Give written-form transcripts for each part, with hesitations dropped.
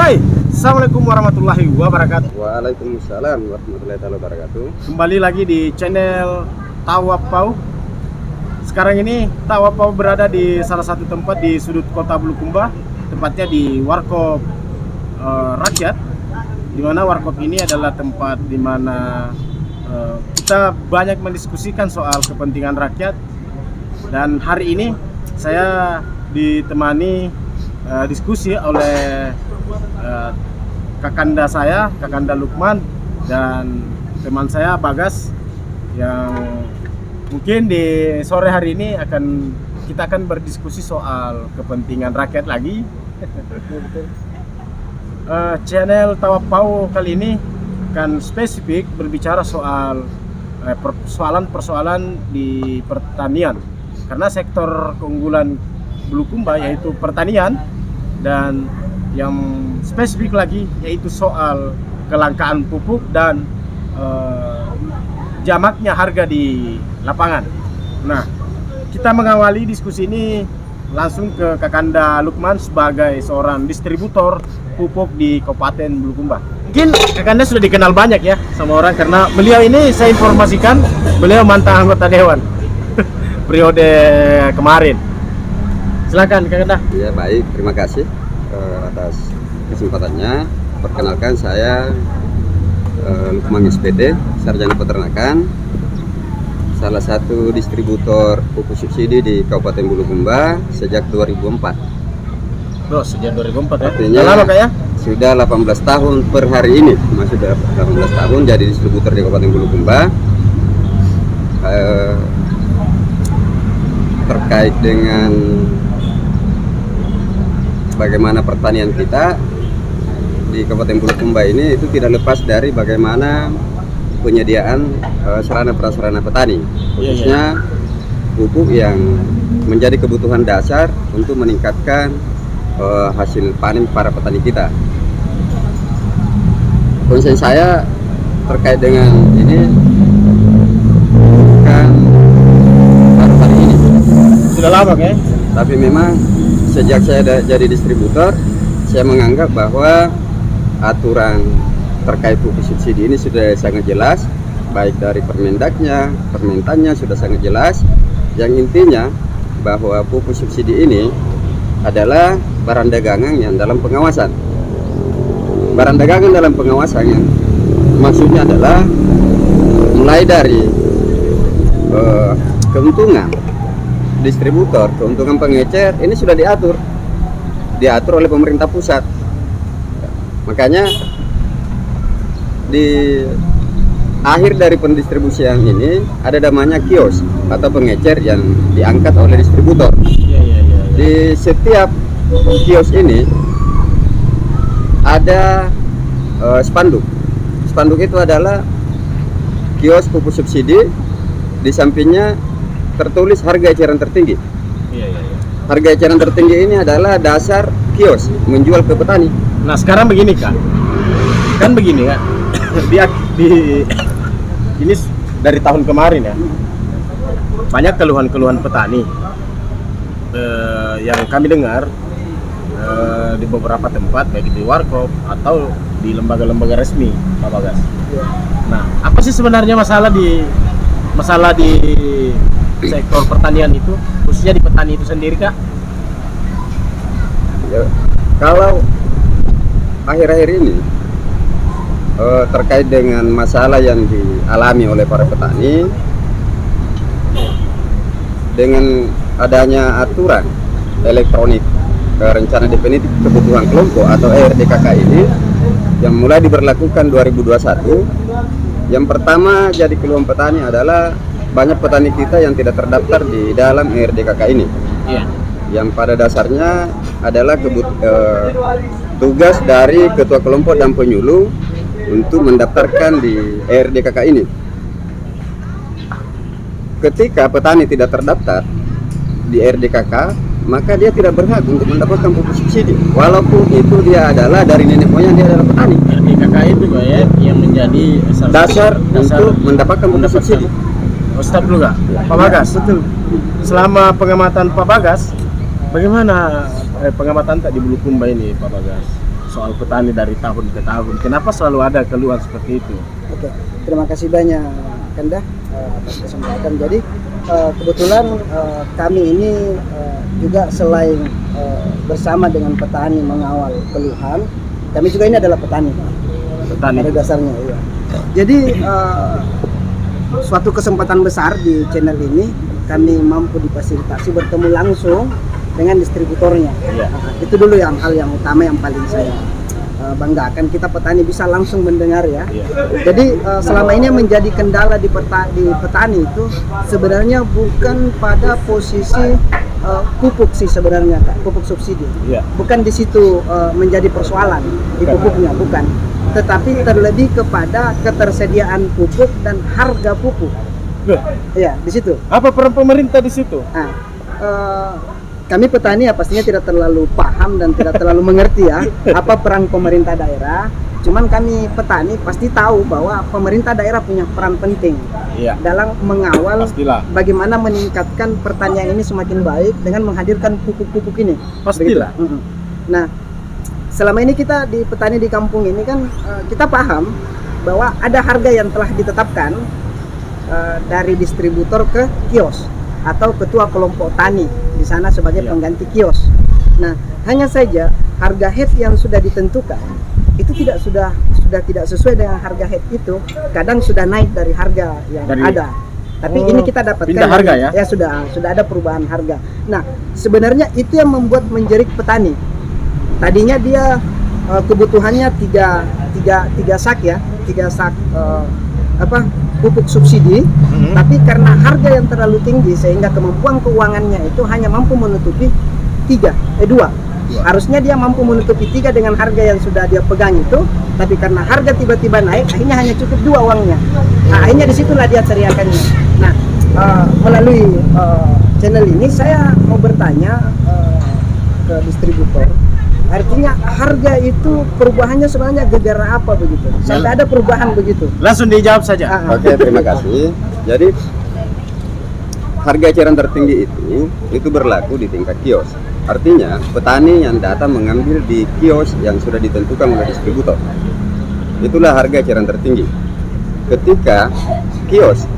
Hai, Assalamualaikum warahmatullahi wabarakatuh. Waalaikumsalam warahmatullahi wabarakatuh. Kembali lagi di channel Tawapau. Sekarang ini Tawapau berada di salah satu tempat di sudut kota Bulukumba, tepatnya di Warkop Rakyat. Di mana Warkop ini adalah tempat di mana kita banyak mendiskusikan soal kepentingan rakyat. Dan hari ini saya ditemani diskusi oleh kakanda saya, kakanda Lukman, dan teman saya Bagas, yang mungkin di sore hari ini kita akan berdiskusi soal kepentingan rakyat lagi. Channel Tawapau kali ini akan spesifik berbicara soal persoalan-persoalan di pertanian, karena sektor keunggulan Bulukumba yaitu pertanian, dan yang spesifik lagi yaitu soal kelangkaan pupuk dan jamaknya harga di lapangan. Nah, kita mengawali diskusi ini langsung ke Kakanda Lukman sebagai seorang distributor pupuk di Kabupaten Bulukumba. Mungkin Kakanda sudah dikenal banyak ya sama orang, karena beliau ini saya informasikan beliau mantan anggota dewan periode kemarin. Silakan Kakanda. Ya, baik, terima kasih atas kesempatannya. Perkenalkan, saya Lukman SPD, sarjana peternakan, salah satu distributor pupuk subsidi di Kabupaten Bulukumba sejak 2004. Bro, sejak 2004 ya? Artinya lama Kak ya? Sudah 18 tahun per hari ini, masih sudah 18 tahun jadi distributor di Kabupaten Bulukumba. Terkait dengan bagaimana pertanian kita di Kabupaten Bulukumba ini, itu tidak lepas dari bagaimana penyediaan sarana prasarana petani, khususnya pupuk yang menjadi kebutuhan dasar untuk meningkatkan hasil panen para petani kita. Konsen saya terkait dengan ini bukan baru hari ini, Sudah lama ya? tapi memang sejak saya jadi distributor, saya menganggap bahwa aturan terkait pupuk subsidi ini sudah sangat jelas, baik dari Permendaknya, Permentannya sudah sangat jelas. Yang intinya bahwa pupuk subsidi ini adalah barang dagangan yang dalam pengawasan. Barang dagangan dalam pengawasan yang maksudnya adalah mulai dari keuntungan distributor, keuntungan pengecer, ini sudah diatur oleh pemerintah pusat. Makanya di akhir dari pendistribusian ini ada namanya kios atau pengecer yang diangkat oleh distributor. Di setiap kios ini ada spanduk. Spanduk itu adalah kios pupuk subsidi, di sampingnya tertulis harga eceran tertinggi. Harga eceran tertinggi ini adalah dasar kios menjual ke petani. Nah, sekarang begini Kak, kan begini Kak, ini dari tahun kemarin ya, banyak keluhan-keluhan petani yang kami dengar di beberapa tempat, baik di Warkop atau di lembaga-lembaga resmi, Pak Bagas. Nah, apa sih sebenarnya masalah di sektor pertanian itu, khususnya di petani itu sendiri Kak? Ya, kalau akhir-akhir ini terkait dengan masalah yang dialami oleh para petani dengan adanya aturan elektronik rencana definitif kebutuhan kelompok atau RDKK ini yang mulai diberlakukan 2021. Yang pertama jadi keluhan petani adalah banyak petani kita yang tidak terdaftar di dalam RDKK ini. Yang pada dasarnya adalah tugas dari ketua kelompok dan penyuluh untuk mendaftarkan di RDKK ini. Ketika petani tidak terdaftar di RDKK, maka dia tidak berhak untuk mendapatkan pupuk subsidi, walaupun itu dia adalah dari nenek moyang dia adalah petani. RDKK itu ya yang menjadi dasar untuk mendapatkan pupuk subsidi. Stop dulu Kak, Pak Bagas. Betul. Selama pengamatan Pak Bagas, bagaimana pengamatan tak di Bulukumba ini Pak Bagas soal petani dari tahun ke tahun? Kenapa selalu ada keluhan seperti itu? Oke, terima kasih banyak Kanda atas kesempatan. Jadi kebetulan kami ini juga selain bersama dengan petani mengawal keluhan, kami juga ini adalah petani. Petani. Pada dasarnya, iya. Jadi suatu kesempatan besar di channel ini kami mampu difasilitasi bertemu langsung dengan distributornya. Iya. Itu dulu hal yang utama yang paling saya banggakan, kita petani bisa langsung mendengar ya. Iya. Jadi selama ini yang menjadi kendala di petani itu sebenarnya bukan pada posisi pupuk sih sebenarnya Kak, pupuk subsidi. Iya. Bukan di situ menjadi persoalan di pupuknya, bukan. Tetapi terlebih kepada ketersediaan pupuk dan harga pupuk. Loh, Iya, di situ. apa peran pemerintah di situ? Nah, kami petani ya pastinya tidak terlalu paham dan tidak terlalu mengerti ya apa peran pemerintah daerah. Cuman kami petani pasti tahu bahwa pemerintah daerah punya peran penting Iya. dalam mengawal Pastilah. bagaimana meningkatkan pertanian ini semakin baik dengan menghadirkan pupuk-pupuk ini. Pastilah. Begitu. Nah, selama ini kita di petani di kampung ini kan kita paham bahwa ada harga yang telah ditetapkan dari distributor ke kios atau ketua kelompok tani di sana sebagai Iya. pengganti kios. Nah, hanya saja harga head yang sudah ditentukan itu sudah tidak sesuai dengan harga head itu, kadang sudah naik dari harga yang ada. Tapi ini kita dapatkan pindah harga ya? sudah ada perubahan harga. Nah, sebenarnya itu yang membuat menjerit petani. Tadinya dia kebutuhannya tiga sak ya, 3 sak pupuk subsidi, tapi karena harga yang terlalu tinggi sehingga kemampuan keuangannya itu hanya mampu menutupi 2. Harusnya dia mampu menutupi 3 dengan harga yang sudah dia pegang itu, tapi karena harga tiba-tiba naik, akhirnya hanya cukup 2 uangnya. Nah, akhirnya disitulah dia teriakannya. Nah, melalui channel ini saya mau bertanya ke distributor. Artinya harga itu perubahannya sebenarnya gara-gara apa begitu? Sampai ada perubahan begitu. Langsung dijawab saja. Oke, terima kasih. Jadi harga eceran tertinggi itu berlaku di tingkat kios. Artinya petani yang datang mengambil di kios yang sudah ditentukan oleh distributor, itulah harga eceran tertinggi. Ketika kios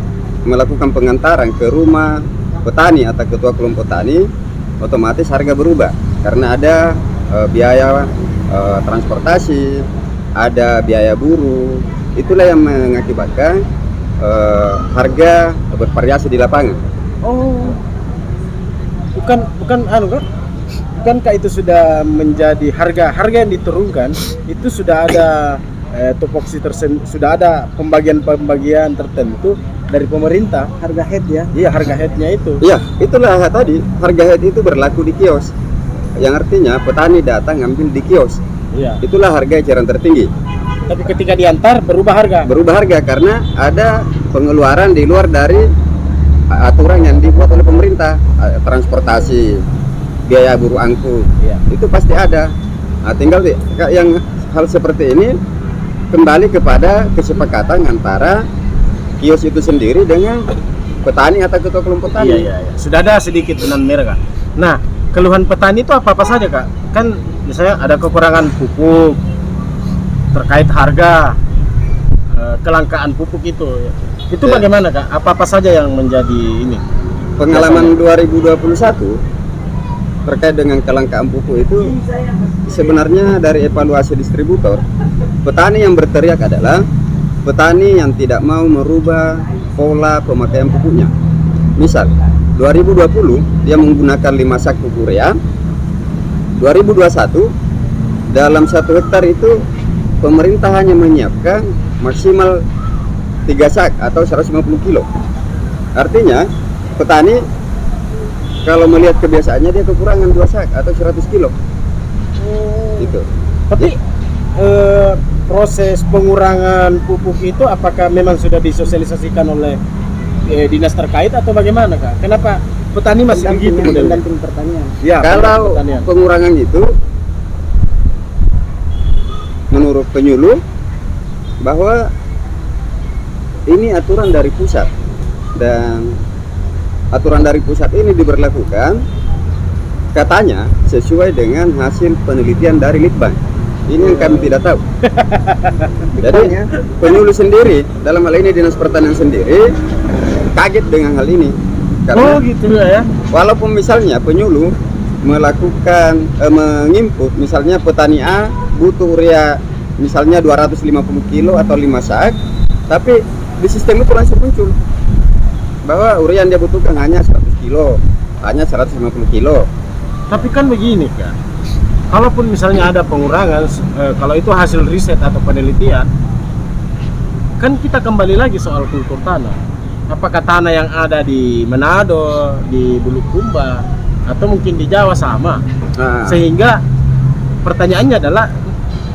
melakukan pengantaran ke rumah petani atau ketua kelompok tani, otomatis harga berubah karena ada biaya transportasi, ada biaya buruh. Itulah yang mengakibatkan harga bervariasi di lapangan. Oh, bukan anu kan? Bukankah itu sudah menjadi harga yang diturunkan itu sudah ada topoksi sudah ada pembagian tertentu dari pemerintah, Harga head ya. iya harga headnya itu. Iya, itulah tadi harga head itu berlaku di kios, yang artinya petani datang ngambil di kios. Iya. Itulah harga eceran tertinggi. Tapi ketika diantar berubah harga. Berubah harga karena ada pengeluaran di luar dari aturan yang dibuat oleh pemerintah, transportasi, biaya buruh angkut, Iya. itu pasti ada. Nah, tinggal yang hal seperti ini kembali kepada kesepakatan antara kios itu sendiri dengan petani atau ketua kelompok tani. Iya. Sudah ada sedikit benang merah Kak. Nah, keluhan petani itu apa saja Kak? Kan misalnya ada kekurangan pupuk, terkait harga, kelangkaan pupuk itu. Itu Ya. bagaimana Kak? Apa saja yang menjadi ini? Pengalaman 2021 terkait dengan kelangkaan pupuk itu sebenarnya dari evaluasi distributor, petani yang berteriak adalah petani yang tidak mau merubah pola pemakaian pupuknya. Misal 2020 dia menggunakan 5 sak pupuk urea, 2021 dalam 1 hektar itu pemerintah hanya menyiapkan maksimal 3 sak atau 150 kilo. Artinya petani kalau melihat kebiasaannya dia kekurangan 2 sak atau 100 kilo. Gitu. Tapi proses pengurangan pupuk itu apakah memang sudah disosialisasikan oleh dinas terkait atau bagaimana Kak? Kenapa petani masih begitu modelnya? Pendamping pertanian. Ya, Kalau pertanian. pengurangan itu menurut penyuluh bahwa ini aturan dari pusat, dan aturan dari pusat ini diberlakukan katanya sesuai dengan hasil penelitian dari Litbang. Ini yang kami tidak tahu. Jadi ya. penyuluh sendiri, dalam hal ini Dinas Pertanian sendiri, kaget dengan hal ini. Karena Oh gitu ya. walaupun misalnya penyuluh melakukan menginput, misalnya petani A butuh urea misalnya 250 kilo atau 5 sak, tapi di sistem itu langsung muncul bahwa urea yang dia butuhkan hanya 100 kilo, hanya 150 kilo. Tapi kan begini kan, kalaupun misalnya ada pengurangan, kalau itu hasil riset atau penelitian, kan kita kembali lagi soal kultur tanah. Apakah tanah yang ada di Manado, di Bulukumba, atau mungkin di Jawa sama? Nah, Sehingga pertanyaannya adalah,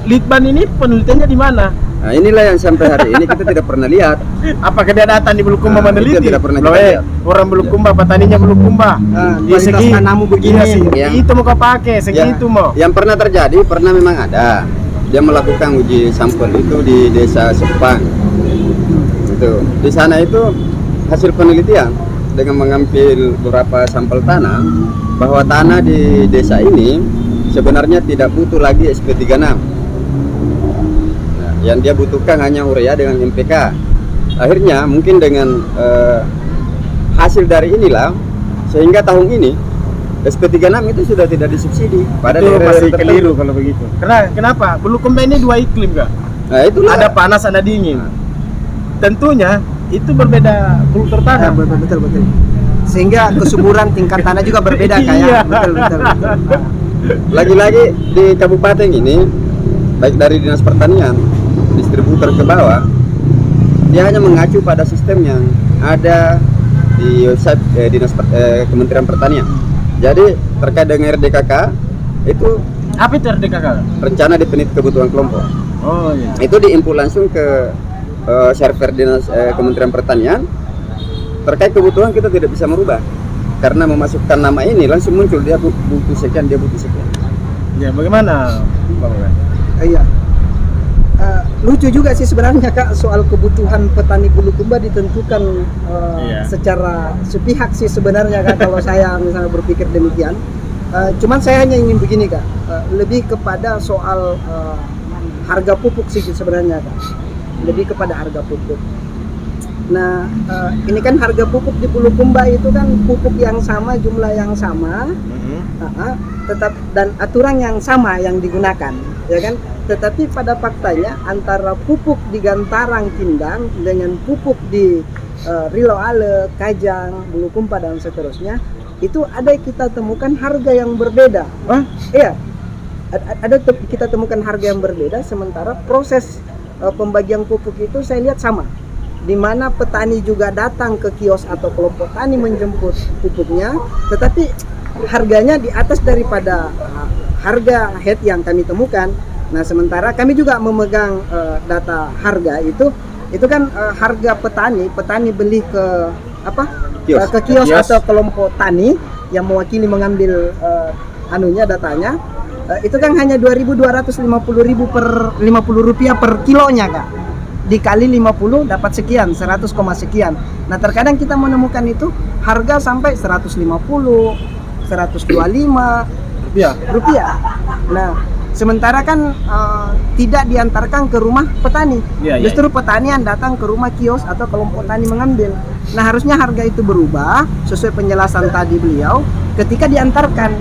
Litban ini penelitiannya di mana? nah, inilah yang sampai hari ini kita tidak pernah lihat. Apakah dia datang di Bulukumba Nah, meneliti? itu tidak pernah Loh, kita lihat. orang Bulukumba, petaninya Bulukumba. Di kualitas segi tanahmu begini. Yang- itu mau kau pakai, segitu mau. Yang pernah terjadi, pernah memang ada. Dia melakukan uji sampel itu di desa Sepang. Itu di sana itu hasil penelitian dengan mengambil beberapa sampel tanah bahwa tanah di desa ini sebenarnya tidak butuh lagi SP36. Nah, yang dia butuhkan hanya urea dengan NPK. Akhirnya mungkin dengan hasil dari inilah sehingga tahun ini SP36 itu sudah tidak disubsidi. Pada Itu daerah masih tertentu. keliru kalau begitu. Kenapa? Bulukumba ini dua iklim kak. Nah, itulah. Ada panas, ada dingin. Tentunya itu berbeda kultur Ah, tanah. betul, betul, betul. Sehingga kesuburan tingkat tanah juga berbeda Iya. kayak. Betul, betul, betul. Lagi-lagi di kabupaten ini, baik dari Dinas Pertanian, distributor ke bawah, dia hanya mengacu pada sistem yang ada di website Kementerian Pertanian. Jadi terkait dengan RDKK itu Apa itu RDKK? rencana definitif kebutuhan kelompok. Oh iya. Itu diinput langsung ke server Dinas Kementerian Pertanian. Terkait kebutuhan kita tidak bisa merubah karena memasukkan nama ini langsung muncul dia butuh sekian, dia butuh sekian. Ya bagaimana Bang Ray? Iya. Lucu juga sih sebenarnya kak soal kebutuhan petani Bulukumba ditentukan Iya. secara sepihak sih sebenarnya kak kalau saya misalnya berpikir demikian. Cuman saya hanya ingin begini kak, lebih kepada soal harga pupuk sih sebenarnya kak, lebih kepada harga pupuk. Nah ini kan harga pupuk di Bulukumba itu kan pupuk yang sama, jumlah yang sama, tetap dan aturan yang sama yang digunakan, ya kan? Tetapi pada faktanya antara pupuk di Gantarang Kindang dengan pupuk di Riloale, Kajang, Bulukumba dan seterusnya itu ada kita temukan harga yang berbeda. Hah? Iya, kita temukan harga yang berbeda. Sementara proses pembagian pupuk itu saya lihat sama, di mana petani juga datang ke kios atau kelompok tani menjemput pupuknya, tetapi harganya di atas daripada harga head yang kami temukan. Nah sementara kami juga memegang data harga itu kan harga petani beli ke apa Kios. ke kios Kios. atau kelompok tani yang mewakili mengambil datanya, itu kan hanya 2.250.000 per 50 rupiah per kilonya kak, dikali 50 dapat sekian, 100, sekian. Nah terkadang kita menemukan itu harga sampai 150, 125 rupiah. Nah sementara kan tidak diantarkan ke rumah petani, Iya, iya. justru petani yang datang ke rumah kios atau kelompok tani mengambil. Nah harusnya harga itu berubah sesuai penjelasan tadi beliau ketika diantarkan.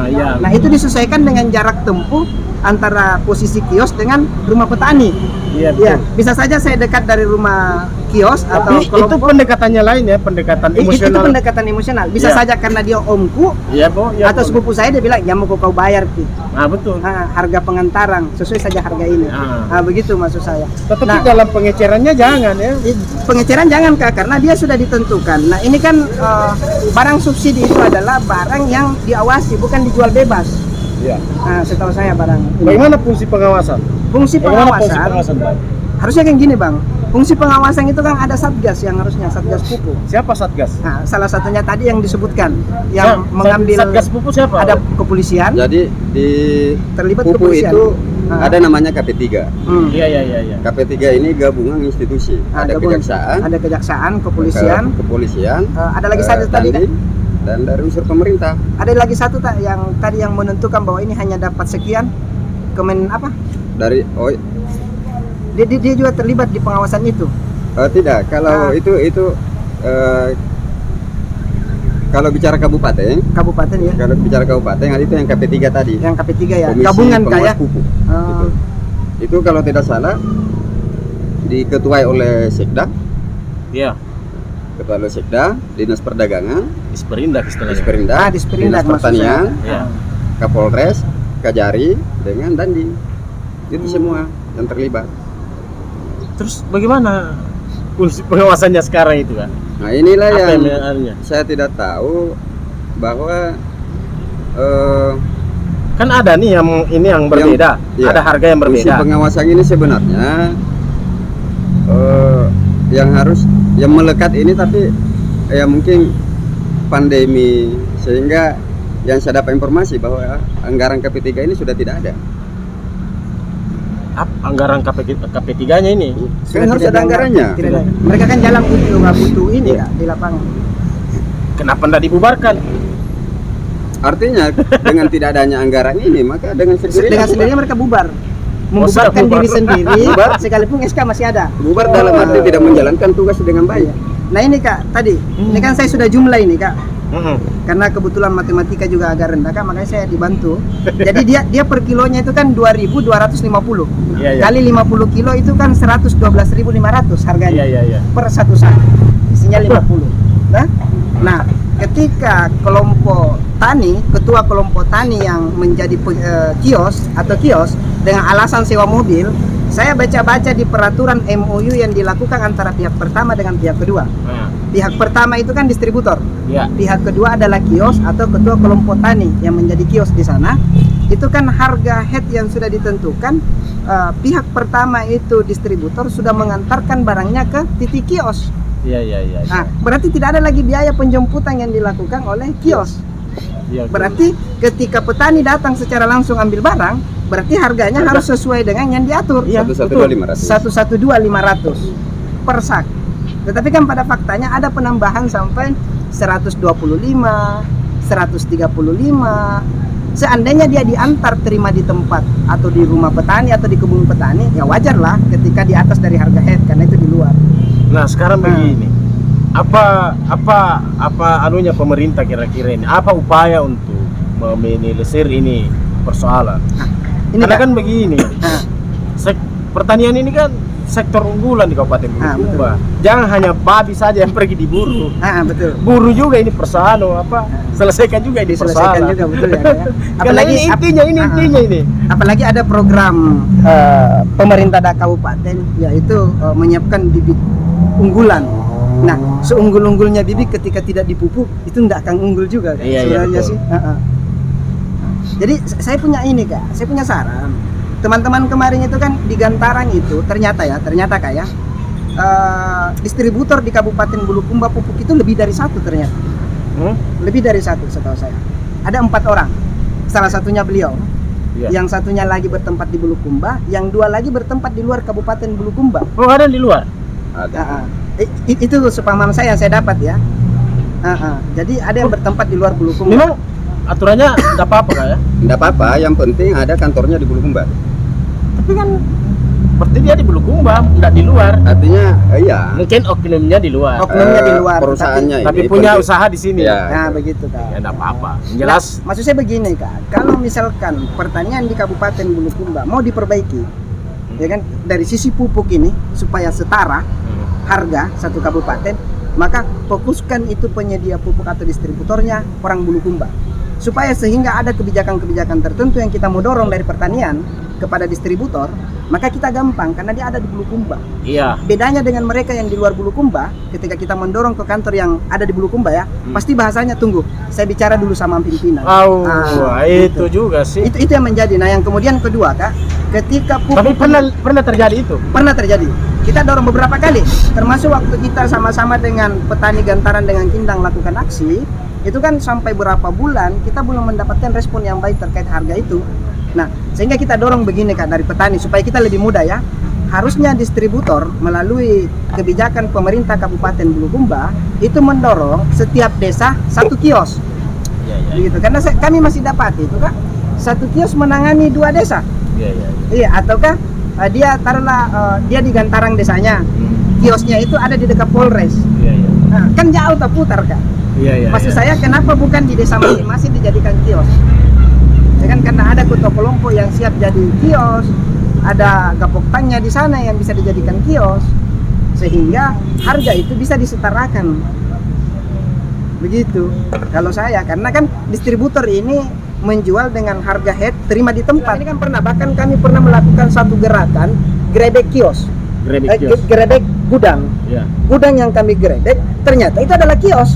Ya. Nah itu disesuaikan dengan jarak tempuh antara posisi kios dengan rumah petani. Iya Ya, betul. bisa saja saya dekat dari rumah kios atau Tapi itu pendekatannya lain ya, pendekatan itu emosional. pendekatan emosional. Bisa Iya. saja karena dia omku Iya, Bo. Ya, atau Bo. sepupu saya dia bilang, "Ya mau kau bayar Ki." Nah, betul. Harga pengantarang sesuai saja harga ini. Ah. Begitu maksud saya. Tetapi Nah, dalam pengecerannya jangan ya. pengeceran jangan Kak, karena dia sudah ditentukan. Nah ini kan barang subsidi itu adalah barang yang diawasi, bukan dijual bebas. Iya. Nah setahu saya barang ini. Bagaimana fungsi pengawasan? Fungsi Bagaimana fungsi pengawasan pengawasan, Bang? harusnya kan gini bang. Fungsi pengawasan itu kan ada satgas yang harusnya satgas pupuk. Siapa Satgas? Nah salah satunya tadi yang disebutkan yang mengambil Satgas pupuk siapa? ada kepolisian, Jadi di terlibat pupuk kepolisian. itu Ah. ada namanya KP3. Iya. KP3 ini gabungan institusi. Ada gabungan. kejaksaan, ada kejaksaan, kepolisian, kepolisian, ada lagi satu tadi kan? Dandim, dan dari unsur pemerintah. Ada lagi satu yang tadi yang menentukan bahwa ini hanya dapat sekian, dari Dia juga terlibat di pengawasan itu. tidak, kalau itu kalau bicara kabupaten Ya. kalau bicara kabupaten itu yang KP3 tadi, Yang KP3 ya. Komisi Gabungan Pengawas kayak. Pupuk. Itu kalau tidak salah diketuai oleh Sekda, Iya. ketua oleh Sekda, Dinas Perdagangan, Disperindak istilahnya. Disperindak, Disperindak Dinas Pertanian, Iya. Kapolres, Kajari dengan Dandi. Itu semua yang terlibat. Terus bagaimana fungsi pengawasannya sekarang itu kan? Nah, inilah Apa yang yang anunya? saya tidak tahu bahwa Kan ada nih yang berbeda. iya, Ada harga yang fungsi berbeda. pengawasan ini sebenarnya yang melekat ini, tapi ya mungkin pandemi sehingga yang saya dapat informasi bahwa anggaran KP3 ini sudah tidak ada. Anggaran KP3-nya ini. Kan harus ada anggarannya. Tidak ada. Mereka kan jalan butuh ini Iya. Kak, di lapangan. Kenapa tidak dibubarkan? Artinya dengan tidak adanya anggaran ini, maka dengan Sendirinya mereka bubar. sudah Membubarkan bubar. diri sendiri, Bubar. sekalipun SK masih ada. bubar dalam arti tidak menjalankan tugas dengan baik. Nah ini Kak, tadi ini kan saya sudah jumlah ini Kak. Mm-mm. Karena kebetulan matematika juga agak rendah Kak, makanya saya dibantu. Jadi dia per kilonya itu kan 2.250. Iya, iya. Kali 50 kilo itu kan 112.500 harganya. Iya. Per satu sak. Isinya 50. Nah, ketika kelompok tani, ketua kelompok tani yang menjadi kios dengan alasan sewa mobil, saya baca-baca di peraturan MOU yang dilakukan antara pihak pertama dengan pihak kedua. Nah, Pihak pertama itu kan distributor. iya. Pihak kedua adalah kios atau ketua kelompok tani yang menjadi kios di sana. Itu kan harga head yang sudah ditentukan. Pihak pertama itu distributor sudah mengantarkan barangnya ke titik kios. Iya. Nah, berarti tidak ada lagi biaya penjemputan yang dilakukan oleh kios. Iya. Berarti ketika petani datang secara langsung ambil barang, berarti harganya harus sesuai dengan yang diatur. Iya, 112.500. 112.500 per sak. Tetapi kan pada faktanya ada penambahan sampai 125, 135. Seandainya dia diantar terima di tempat atau di rumah petani atau di kebun petani, ya wajar lah ketika di atas dari harga head karena itu di luar. Nah, sekarang begini. Apa anunya pemerintah kira-kira ini? Apa upaya untuk meminimalisir ini persoalan? Ini Karena Kak, kan begini. Pertanian ini kan sektor unggulan di Kabupaten Bulukumba. Jangan hanya babi saja yang pergi diburu. betul. Buru juga ini persoalan selesaikan juga ini Diselesaikan persoalan. juga betul ya. Kak, ya. Karena ini intinya ini. Apalagi ada program pemerintah kabupaten yaitu menyiapkan bibit unggulan. Nah, seunggul-unggulnya bibit ketika tidak dipupuk itu tidak akan unggul juga kan? Iya, Sebenarnya betul. sih. Jadi saya punya ini Kak, saya punya saran. Teman-teman kemarin itu kan di Gantaran itu ternyata Kak ya, distributor di Kabupaten Bulukumba pupuk itu lebih dari satu ternyata. Lebih dari satu setahu saya. Ada 4 orang. Salah satunya beliau. Iya. Yang satunya lagi bertempat di Bulukumba, yang 2 lagi bertempat di luar Kabupaten Bulukumba. Oh, ada di luar. Ada. Itu sepemahaman saya yang saya dapat ya. Jadi ada yang bertempat di luar Bulukumba. Memang aturannya enggak apa-apa Kak ya? Tidak apa-apa, yang penting ada kantornya di Bulukumba. Tapi kan berarti dia di Bulukumba, enggak di luar. Artinya iya. Mungkin oknumnya di luar. Oknumnya di luar, perusahaannya Tapi ini punya penting. usaha di sini. Ya. Nah, begitu Kak. Ya enggak apa-apa. Yang jelas Nah, maksud saya begini Kak, kalau misalkan pertanian di Kabupaten Bulukumba mau diperbaiki, ya kan, dari sisi pupuk ini supaya setara harga satu kabupaten, maka fokuskan itu penyedia pupuk atau distributornya orang Bulukumba, supaya sehingga ada kebijakan-kebijakan tertentu yang kita mau dorong dari pertanian kepada distributor, maka kita gampang karena dia ada di Bulukumba. iya. Bedanya dengan mereka yang di luar Bulukumba, ketika kita mendorong ke kantor yang ada di Bulukumba ya, pasti bahasanya tunggu, saya bicara dulu sama pimpinan. Itu juga sih. Itu yang menjadi. Nah, yang kemudian kedua Kak, ketika pupuk Tapi pernah terjadi itu. pernah terjadi. Kita dorong beberapa kali, termasuk waktu kita sama-sama dengan petani Gantaran dengan Kindang lakukan aksi, itu kan sampai berapa bulan kita belum mendapatkan respon yang baik terkait harga itu. Nah, sehingga kita dorong begini Kak dari petani supaya kita lebih mudah ya. Harusnya distributor melalui kebijakan pemerintah Kabupaten Bulukumba itu mendorong setiap desa satu kios. Iya. Begitu. Karena kami masih dapat itu Kak, satu kios menangani 2 desa. Iya, iya. Iya, ataukah dia taruhlah dia di Gantarang desanya, kiosnya itu ada di dekat Polres. Iya, iya. Nah, kan jauh tak putar kan. Iya, iya. Maksud iya. saya kenapa bukan di desa masing-masing dijadikan kios? Ya kan karena ada kelompok yang siap jadi kios, ada gapok tangnya di sana yang bisa dijadikan kios, sehingga harga itu bisa disetarakan. Begitu. Kalau saya, karena kan distributor ini menjual dengan harga head terima di tempat. Ini kan bahkan kami pernah melakukan satu gerakan grebek kios. Grebek gudang. Iya. Gudang yang kami grebek ternyata itu adalah kios.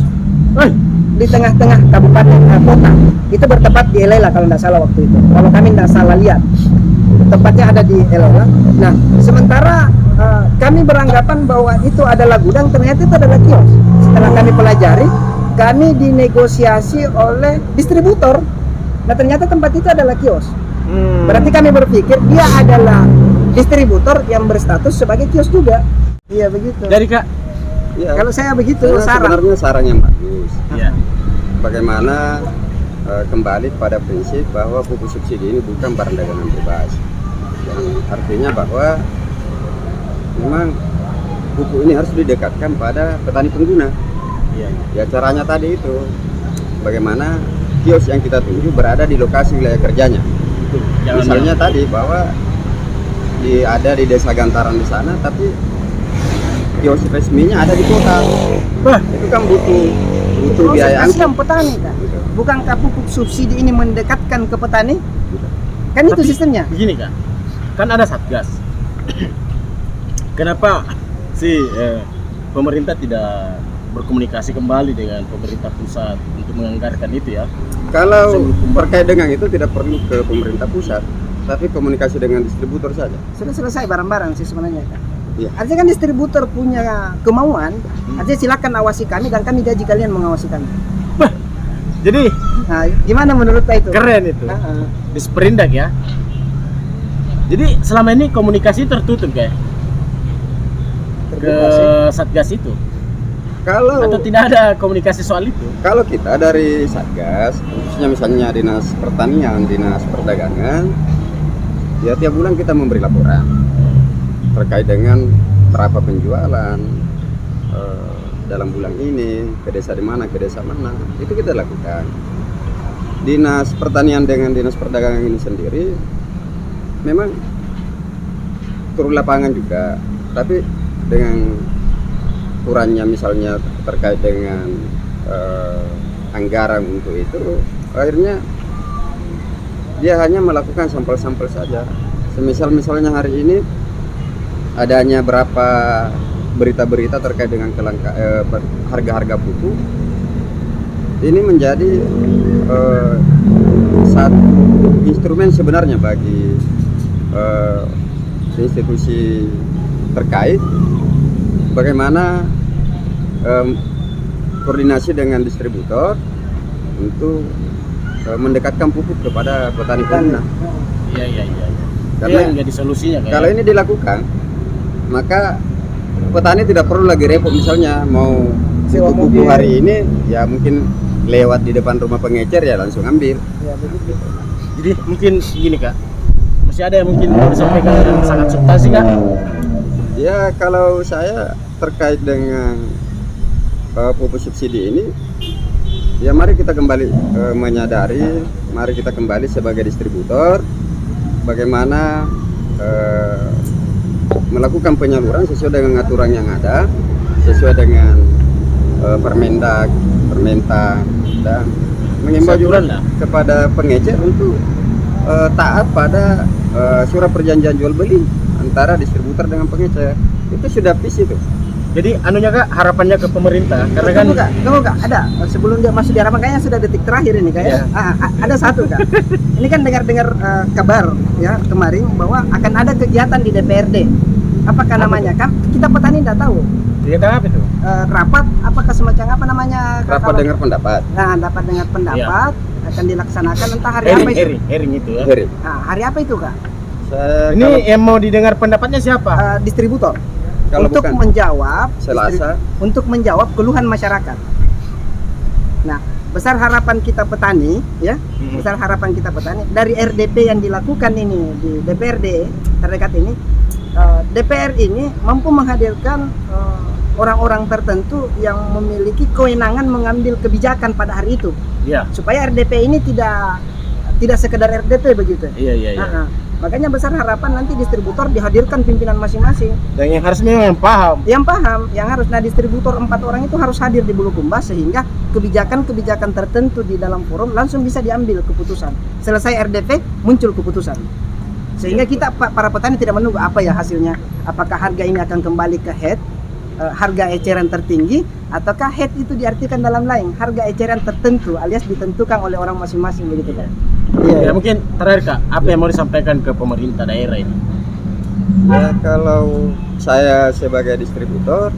Di tengah-tengah kabupaten kota. Itu bertempat di Elela kalau tidak salah waktu itu. Kalau kami tidak salah lihat, tempatnya ada di Elela. Nah, sementara kami beranggapan bahwa itu adalah gudang, ternyata itu adalah kios. Setelah kami pelajari, kami dinegosiasi oleh distributor. Nah, ternyata tempat itu adalah kios. Berarti kami berpikir dia adalah distributor yang berstatus sebagai kios juga. Iya begitu. Jadi Kak, Ya, Kalau saya begitu, karena sebenarnya saran yang bagus. iya. Bagaimana kembali pada prinsip bahwa pupuk subsidi ini bukan barang dagangan bebas. Yang artinya bahwa memang pupuk ini harus didekatkan pada petani pengguna. Iya. Ya caranya tadi itu bagaimana kios yang kita tuju berada di lokasi wilayah kerjanya. Betul. Jangan Misalnya tadi bahwa ada di desa Gantaran di sana, tapi kios resminya ada di kota. Wah. Itu kan butuh biaya kasihan petani kan. Gitu. Bukankah pupuk subsidi ini mendekatkan ke petani? Kan itu Tapi sistemnya. Begini Kak, kan ada Satgas. Kenapa si pemerintah tidak berkomunikasi kembali dengan pemerintah pusat untuk menganggarkan itu ya? Kalau terkait dengan itu tidak perlu ke pemerintah pusat, tapi komunikasi dengan distributor saja. Sudah selesai barang-barang sih sebenarnya kan. Iya. Artinya kan distributor punya kemauan, artinya silakan awasi kami dan kami gaji kalian mengawasi kami. Jadi Nah, gimana menurut Pak itu? keren itu. Di Sperindak ya. Jadi selama ini komunikasi tertutup kayak ke Satgas itu. Atau tidak ada komunikasi soal itu? Kalau kita dari Satgas, khususnya misalnya Dinas Pertanian, Dinas Perdagangan, ya tiap bulan kita memberi laporan terkait dengan berapa penjualan dalam bulan ini, ke desa di mana, ke desa mana, itu kita lakukan. Dinas Pertanian dengan Dinas Perdagangan ini sendiri memang turun lapangan juga, tapi dengan kurangnya misalnya terkait dengan anggaran untuk itu, akhirnya dia hanya melakukan sampel-sampel saja. Misalnya hari ini adanya berapa berita-berita terkait dengan harga-harga pupuk, ini menjadi satu instrumen sebenarnya bagi institusi terkait bagaimana koordinasi dengan distributor untuk mendekatkan pupuk kepada petani pengguna. Iya. Karena yang jadi solusinya kayak. kalau ini dilakukan, maka petani tidak perlu lagi repot, misalnya mau Sewa pupuk mobil. hari ini ya mungkin lewat di depan rumah pengecer ya langsung ambil. Ya begitu. Jadi mungkin gini Kak, masih ada yang mungkin mau disampaikan yang sangat substansi Kak? Ya kalau saya terkait dengan pupuk subsidi ini, ya mari kita kembali menyadari, mari kita kembali sebagai distributor bagaimana melakukan penyaluran sesuai dengan aturan yang ada, sesuai dengan Permendag, Permentan, dan mengimbau juga Aturan lah. kepada pengecer untuk taat pada surat perjanjian jual beli antara distributor dengan pengecer. Itu sudah fix itu. Jadi anunya Kak, harapannya ke pemerintah karena kan Tunggu Kak, ada sebelum dia masuk di harapan kayaknya sudah detik terakhir ini Kak. Iya. Ada satu Kak. Ini kan dengar kabar ya kemarin bahwa akan ada kegiatan di DPRD. Apakah namanya? Kan kita petani tidak tahu. kita apa itu? Rapat apakah semacam apa namanya? Kak, Rapat kalau- dengar pendapat. Nah, dapat dengar pendapat akan dilaksanakan entah hari apa itu. Hearing itu ya. Heri. Nah, hari apa itu Kak? Saya Ini kalau- yang mau didengar pendapatnya siapa? Distributor. Kalau Untuk bukan menjawab Selasa, untuk menjawab keluhan masyarakat. Nah, besar harapan kita petani ya, besar harapan kita petani dari RDP yang dilakukan ini di DPRD terdekat ini, DPR ini mampu menghadirkan orang-orang tertentu yang memiliki kewenangan mengambil kebijakan pada hari itu. Iya. Supaya RDP ini tidak sekedar RDP begitu. Iya. Makanya besar harapan nanti distributor dihadirkan pimpinan masing-masing. Dan yang harus memang paham. Yang paham, yang harus. Nah, distributor 4 orang itu harus hadir di Bulukumba sehingga kebijakan-kebijakan tertentu di dalam forum langsung bisa diambil keputusan. Selesai RDP muncul keputusan. Sehingga kita para petani tidak menunggu apa ya hasilnya. Apakah harga ini akan kembali ke head, harga eceran tertinggi, ataukah head itu diartikan dalam lain harga eceran tertentu alias ditentukan oleh orang masing-masing begitu kan. Ya, mungkin terakhir Kak, apa yang mau disampaikan ke pemerintah daerah ini? Ya, kalau saya sebagai distributor,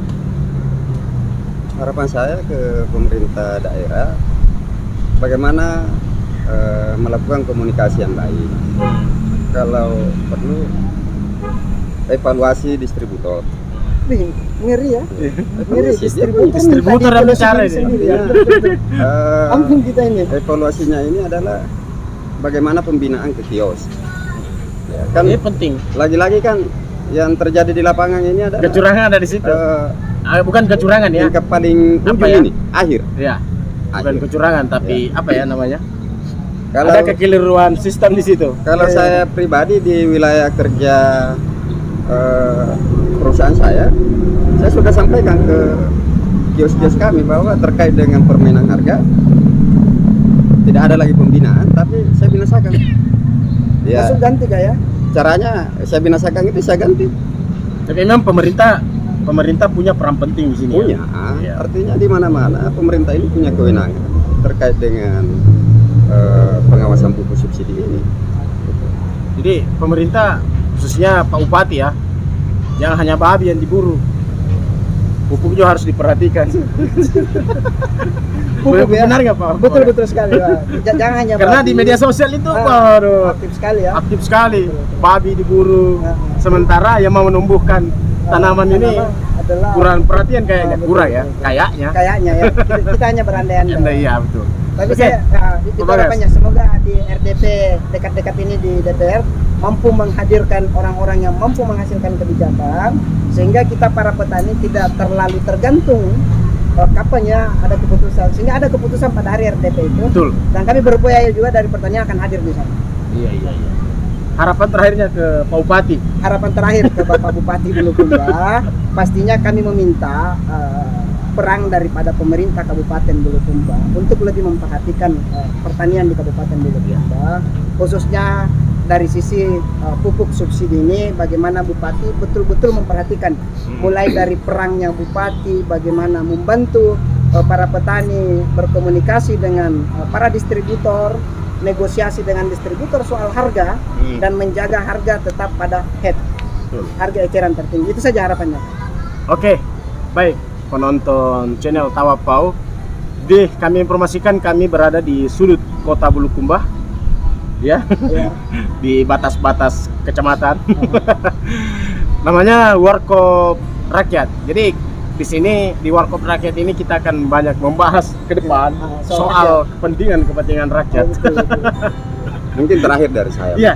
harapan saya ke pemerintah daerah bagaimana melakukan komunikasi yang baik. Kalau perlu evaluasi distributor. Wih, ngeri ya. Ngeri distributor yang bicara ini. Ya. Ampun kita ini. Evaluasinya ini adalah bagaimana pembinaan ke kios. Ya, kan Ini penting. lagi-lagi kan yang terjadi di lapangan ini adalah Kecurangan ada di situ. Bukan kecurangan ya. tingkat paling Apa ujung ya? ini, akhir. Ya. Bukan Akhir. kecurangan tapi apa ya namanya? Kalau Ada kekeliruan sistem di situ. kalau saya pribadi di wilayah kerja perusahaan saya sudah sampaikan ke kios-kios kami bahwa terkait dengan permainan harga tidak ada lagi pembinaan, tapi saya binasakan. Ya, Masuk ganti gak ya? caranya saya binasakan itu saya ganti. Tapi memang pemerintah punya peran penting di sini. Punya, Ya. artinya di mana-mana pemerintah ini punya kewenangan terkait dengan pengawasan pupuk subsidi ini. Jadi pemerintah khususnya Pak Bupati ya, jangan hanya babi yang diburu, pupuk juga harus diperhatikan. Pupuk ya? Benar nggak Pak? Betul sekali Pak. Jangan hanya Karena babi. di media sosial itu, waduh, aktif sekali ya. aktif sekali, babi diburu. Ya. Sementara yang mau menumbuhkan tanaman ini adalah kurang perhatian kayaknya, betul, kurang ya, betul. kayaknya. Kayaknya ya. Kita hanya berandai-andai. Iya betul. Tapi Oke. saya itu Bagas. harapannya semoga di RDP dekat-dekat ini di DPR mampu menghadirkan orang-orang yang mampu menghasilkan kebijakan sehingga kita para petani tidak terlalu tergantung kapan ya ada keputusan, sehingga ada keputusan pada hari RDP itu. Betul. Dan kami berupaya juga dari pertanian akan hadir di sana. Iya. Harapan terakhirnya ke Pak Bupati. Harapan terakhir ke Bapak Bupati Bulukumba, pastinya kami meminta peran daripada pemerintah Kabupaten Bulukumba untuk lebih memperhatikan pertanian di Kabupaten Bulukumba, khususnya dari sisi pupuk subsidi ini, bagaimana Bupati betul-betul memperhatikan mulai dari perangnya Bupati, bagaimana membantu para petani berkomunikasi dengan para distributor, negosiasi dengan distributor soal harga dan menjaga harga tetap pada head, harga eceran tertinggi. Itu saja harapannya. Oke, baik penonton channel Tawapau. Kami informasikan kami berada di sudut kota Bulukumba, ya, di batas-batas kecamatan. Namanya Warkop Rakyat. Jadi di sini di Warkop Rakyat ini kita akan banyak membahas ke depan soal kepentingan rakyat. Mungkin terakhir dari saya. Iya.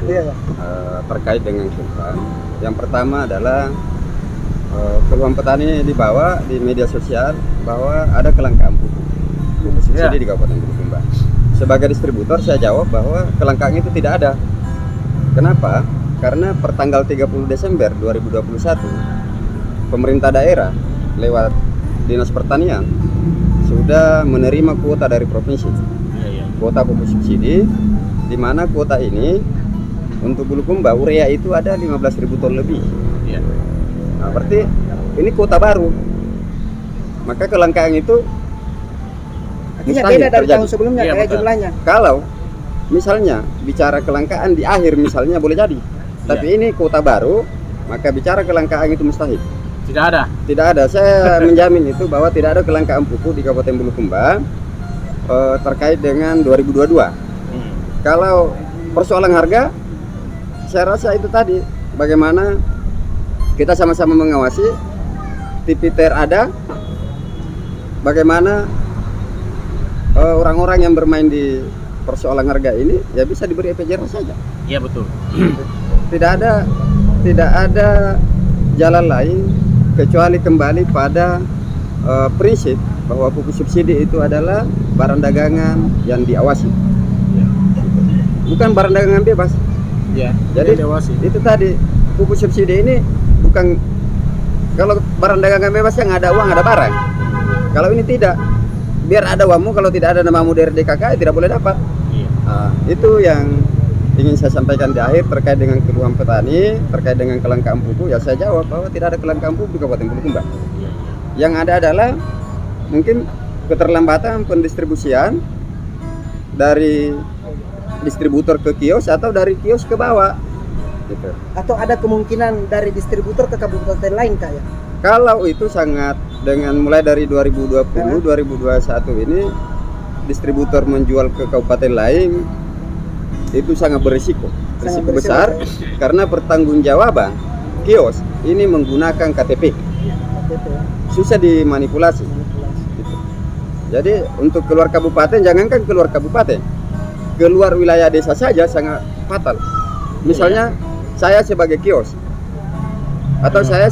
Terkait dengan keluhan. Yang pertama adalah keluhan petani dibawa di media sosial bahwa ada kelangkaan pupuk subsidi di Kabupaten Bulukumba. Sebagai distributor saya jawab bahwa kelangkaan itu tidak ada. Kenapa? Karena pertanggal 30 Desember 2021 pemerintah daerah lewat Dinas Pertanian sudah menerima kuota dari provinsi, kuota pupuk subsidi, di mana kuota ini untuk Bulukumba urea itu ada 15.000 ton lebih. Nah, berarti ini kuota baru, maka kelangkaan itu Artinya beda dari tahun sebelumnya kayak betul. jumlahnya. Kalau misalnya bicara kelangkaan di akhir misalnya boleh jadi, tapi ini kuota baru, maka bicara kelangkaan itu mustahil. Tidak ada. Saya menjamin itu bahwa tidak ada kelangkaan pupuk di Kabupaten Bulukumba terkait dengan 2022. Kalau persoalan harga, saya rasa itu tadi bagaimana kita sama-sama mengawasi, TPTR ada, bagaimana orang-orang yang bermain di persoalan harga ini ya bisa diberi efek jerah saja. Iya betul. Tidak ada jalan lain kecuali kembali pada prinsip bahwa pupuk subsidi itu adalah barang dagangan yang diawasi, bukan barang dagangan bebas. Iya. Jadi itu tadi pupuk subsidi ini bukan, kalau barang dagangan bebas yang ada uang ada barang. Kalau ini tidak, biar ada uangmu, kalau tidak ada namamu dari RDKK tidak boleh dapat. Iya. Nah, itu yang ingin saya sampaikan di akhir terkait dengan keluhan petani, terkait dengan kelangkaan pupuk. Ya saya jawab bahwa tidak ada kelangkaan pupuk di Kabupaten Bulukumba. Yang ada adalah mungkin keterlambatan pendistribusian dari distributor ke kios atau dari kios ke bawah gitu. Atau ada kemungkinan dari distributor ke kabupaten lain Kak ya? Kalau itu sangat, dengan mulai dari 2020 2021 ini distributor menjual ke kabupaten lain itu sangat berisiko besar karena pertanggungjawaban kios ini menggunakan KTP. Susah dimanipulasi. Gitu. Jadi untuk keluar kabupaten, jangankan keluar kabupaten, keluar wilayah desa saja sangat fatal. Misalnya saya sebagai kios atau saya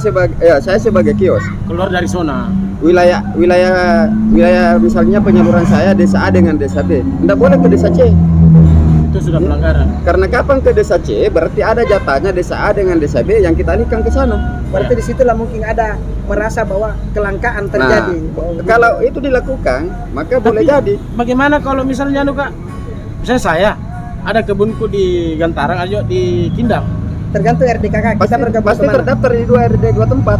sebagai kios Keluar dari zona. wilayah misalnya penyaluran saya desa A dengan desa B, tidak boleh ke desa C. Itu sudah pelanggaran. Karena kapan ke desa C berarti ada jatahnya desa A dengan desa B yang kita alihkan ke sana. Berarti disitulah mungkin ada merasa bahwa kelangkaan terjadi. Kalau itu dilakukan maka boleh jadi. Bagaimana kalau misalnya Kak? Misalnya saya ada kebunku di Gantarang, ayo di Kindang. Tergantung RDKK kita bergabung Pasti kemana? terdaftar di dua tempat.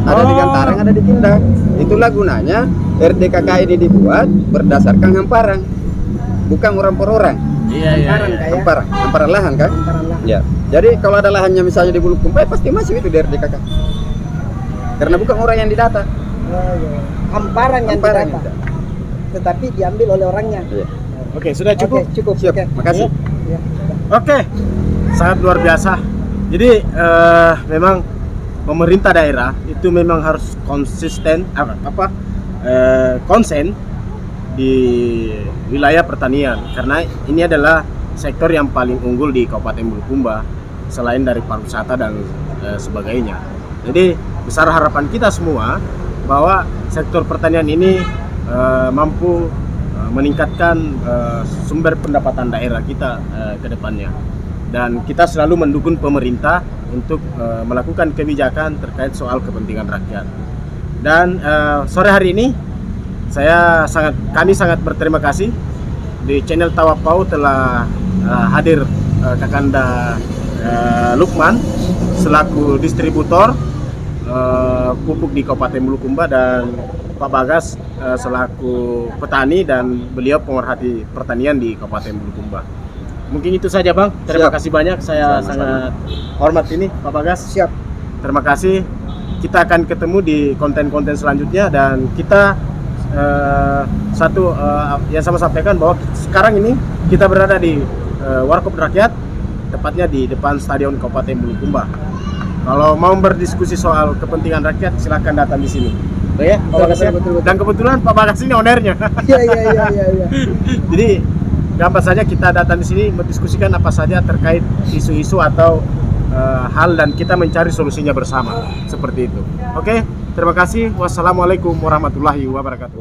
Ada di Gantarang, ada di Kindang. Itulah gunanya RDKK ini dibuat berdasarkan hamparan, bukan orang per orang. Iya. Hamparan lahan kan? Hamparan lahan. Ya. Jadi kalau ada lahannya misalnya di Bulukumba pasti masuk itu di RDKK. Karena bukan orang yang didata. Oh, iya. Hamparan yang didata. Tetapi diambil oleh orangnya. Iya. Oke, sudah cukup. Oke, cukup. Siap. Oke. Makasih. Ya. Oke, sangat luar biasa. Jadi memang pemerintah daerah itu memang harus konsisten konsen di wilayah pertanian, karena ini adalah sektor yang paling unggul di Kabupaten Bulukumba selain dari pariwisata dan sebagainya. Jadi besar harapan kita semua bahwa sektor pertanian ini mampu meningkatkan sumber pendapatan daerah kita ke depannya. Dan kita selalu mendukung pemerintah untuk melakukan kebijakan terkait soal kepentingan rakyat. Dan sore hari ini kami sangat berterima kasih di channel Tawapau telah hadir Kakanda Lukman selaku distributor pupuk di Kabupaten Bulukumba dan Pak Bagas selaku petani dan beliau pemerhati pertanian di Kabupaten Bulukumba. Mungkin itu saja Bang. Terima kasih banyak. Saya sangat hormat ini Pak Bagas. Siap. Terima kasih. Kita akan ketemu di konten-konten selanjutnya dan kita yang sama sampaikan bahwa sekarang ini kita berada di Warkop Rakyat, tepatnya di depan Stadion Kabupaten Bulukumba. Kalau mau berdiskusi soal kepentingan rakyat silakan datang di sini. Ya, Pak Bagas ya. Dan kebetulan Pak Bagas ini ownernya. Iya. Jadi gampang saja kita datang di sini mendiskusikan apa saja terkait isu-isu atau hal dan kita mencari solusinya bersama seperti itu. Oke, terima kasih. Wassalamualaikum warahmatullahi wabarakatuh.